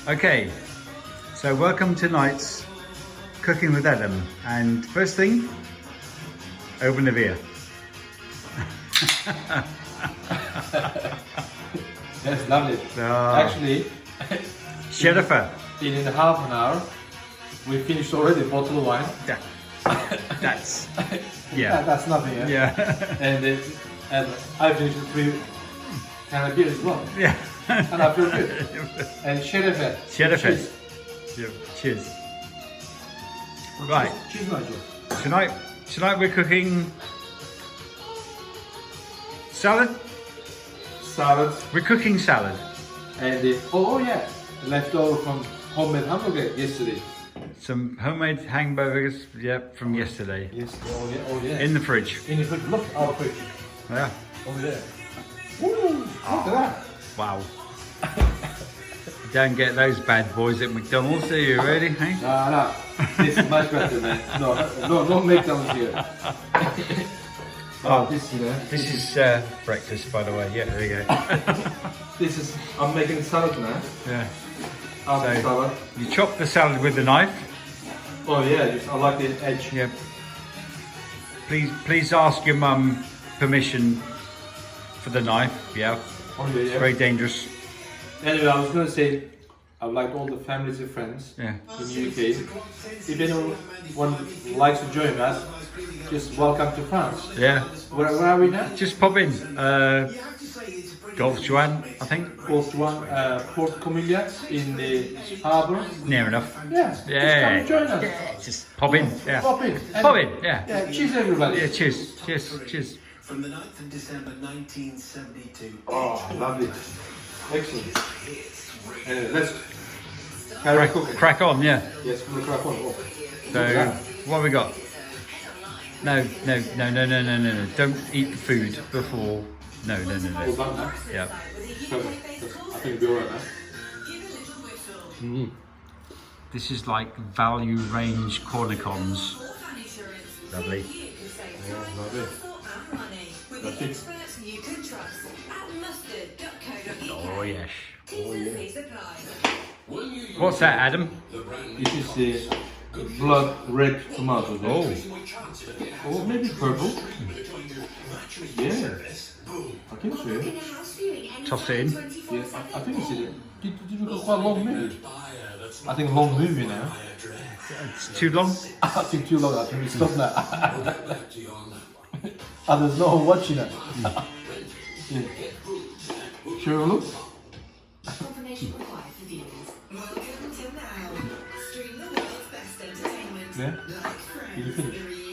Okay, so welcome to tonight's Cooking with Adam. And first thing, open the beer. That's lovely. Oh. Actually, Jennifer. in half an hour, we finished already a bottle of wine. Yeah. That's Yeah, that's nothing. yeah. And I finished 3 cans of beer as well. Yeah. And I feel good. And Jennifer. Jennifer. Yeah. Cheers. Right. Cheers, Nigel. Tonight we're cooking salad. Salad. We're cooking salad. And oh yeah, leftover from homemade hamburger yesterday. Some homemade hamburgers, yeah, from yesterday. Yes. Oh yeah. In the fridge. In the fridge. Look, our fridge. Yeah. Over there. Woo! Look at that. Wow. You don't get those bad boys at McDonald's, do you, really? Hey? No. This is much better, man. No McDonald's here. This is breakfast, by the way. Yeah, there you go. I'm making salad now. Yeah. After salad. You chop the salad with the knife. Oh yeah, I like the edge. Yeah. Please ask your mum permission for the knife. Yeah. Oh yeah. It's very dangerous. Anyway, I was gonna say, I'd like all the families and friends in UK. If anyone likes to join us, just welcome to France. Yeah. Where are we now? Just pop in. Golf Juan, I think. Port Comilla in the harbour. Near enough. Yeah. Yeah. Just come and join us. Yeah. Just pop in. Yeah. Pop in. Pop in. Yeah. Yeah. Cheers, everybody. Yeah. Cheers. From the 9th of December 1972. Oh, lovely. Excellent. Anyway, let's Crack on, yeah. Yes, we'll crack on. Oh. So, what have we got? No. Don't eat the food before. No. All done now? Yeah. Perfect. I think it'll be alright now. This is like value range cornicons. Lovely. Yeah, lovely. That's it. Oh yes. What's that, Adam? This is the blood red tomato. Oh. Or maybe purple. Yeah. I think so. Yeah. Toss it in. Yes, I think it's it. Did you go quite a long movie? I think a long movie now. It's too long. I think too long. I think we stop now. And there's no one watching it. Yeah. Sure, look. Confirmation required for viewers. Welcome to Now. Stream the world's best entertainment. Yeah. Did you finish?